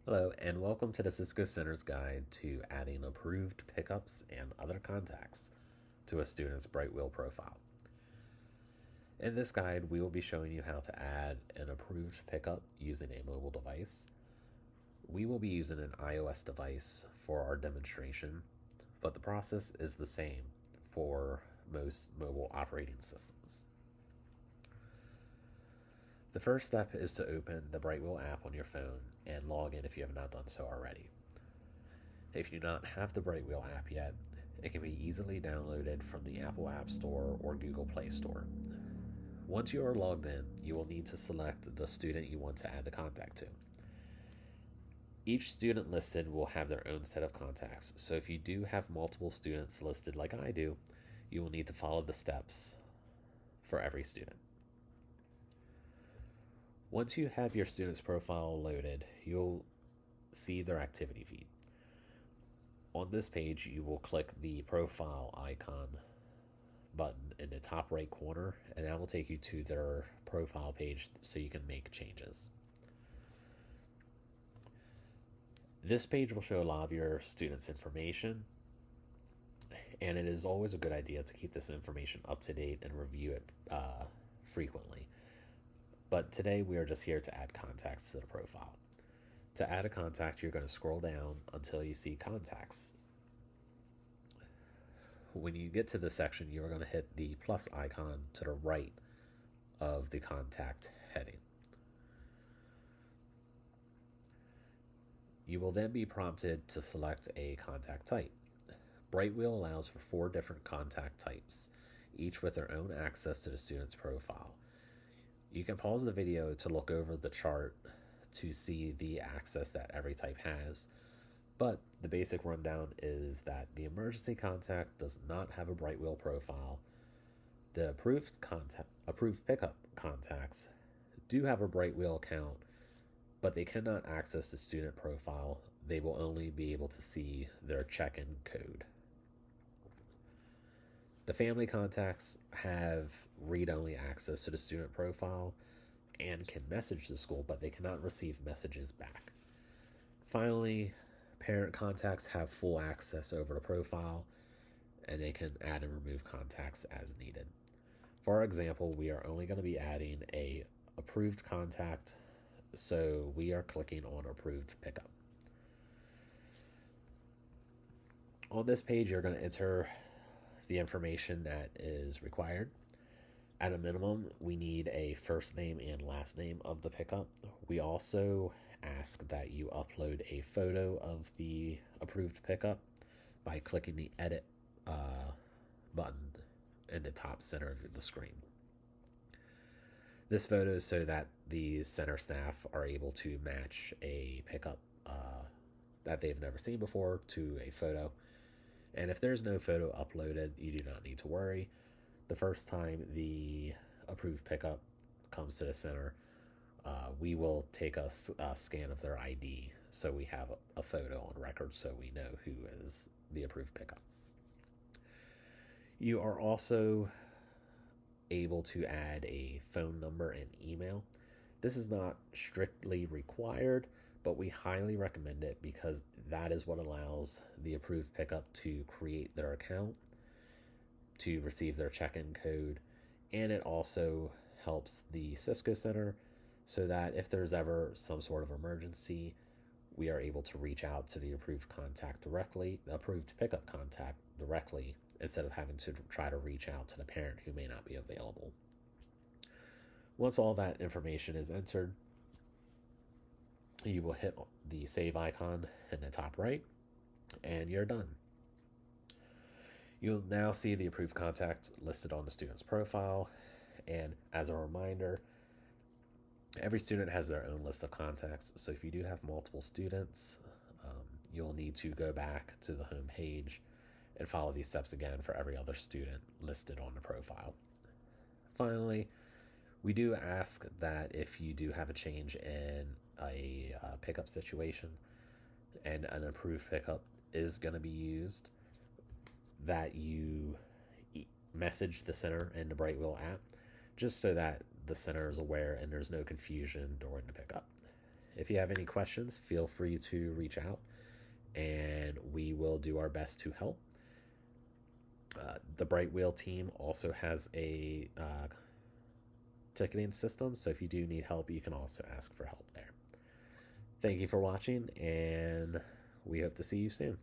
Hello, and welcome to the Cisco Center's Guide to adding approved pickups and other contacts to a student's Brightwheel profile. In this guide, we will be showing you how to add an approved pickup using a mobile device. We will be using an iOS device for our demonstration, but the process is the same for most mobile operating systems. The first step is to open the Brightwheel app on your phone and log in if you have not done so already. If you do not have the Brightwheel app yet, it can be easily downloaded from the Apple App Store or Google Play Store. Once you are logged in, you will need to select the student you want to add the contact to. Each student listed will have their own set of contacts, so if you do have multiple students listed like I do, you will need to follow the steps for every student. Once you have your student's profile loaded, you'll see their activity feed. On this page, you will click the profile icon button in the top right corner, and that will take you to their profile page so you can make changes. This page will show a lot of your students' information, and it is always a good idea to keep this information up to date and review it frequently. But today we are just here to add contacts to the profile. To add a contact, you're going to scroll down until you see contacts. When you get to this section, you're going to hit the plus icon to the right of the contact heading. You will then be prompted to select a contact type. Brightwheel allows for 4 different contact types, each with their own access to the student's profile. You can pause the video to look over the chart to see the access that every type has, but the basic rundown is that the emergency contact does not have a Brightwheel profile. The approved pickup contacts do have a Brightwheel account, but they cannot access the student profile. They will only be able to see their check-in code. The family contacts have read-only access to the student profile and can message the school, but they cannot receive messages back. Finally, parent contacts have full access over the profile, and they can add and remove contacts as needed. For example, we are only going to be adding a approved contact, so we are clicking on approved pickup. On this page, you're going to enter the information that is required. At a minimum, we need a first name and last name of the pickup. We also ask that you upload a photo of the approved pickup by clicking the edit button in the top center of the screen. This photo is so that the center staff are able to match a pickup that they've never seen before to a photo. And if there's no photo uploaded, you do not need to worry. The first time the approved pickup comes to the center, we will take a scan of their ID so we have a photo on record so we know who is the approved pickup. You are also able to add a phone number and email. This is not strictly required, but we highly recommend it because that is what allows the approved pickup to create their account, to receive their check-in code, and it also helps the Cisco Center so that if there's ever some sort of emergency, we are able to reach out to the approved pickup contact directly instead of having to try to reach out to the parent who may not be available. Once all that information is entered, you will hit the save icon in the top right, and you're done. You'll now see the approved contact listed on the student's profile, and as a reminder, every student has their own list of contacts, so if you do have multiple students, you'll need to go back to the home page and follow these steps again for every other student listed on the profile. Finally, we do ask that if you do have a change in a pickup situation and an approved pickup is going to be used, that you message the center in the Brightwheel app just so that the center is aware and there's no confusion during the pickup. If you have any questions, feel free to reach out and we will do our best to help. The Brightwheel team also has a ticketing system, so if you do need help, you can also ask for help there. Thank you for watching, and we hope to see you soon.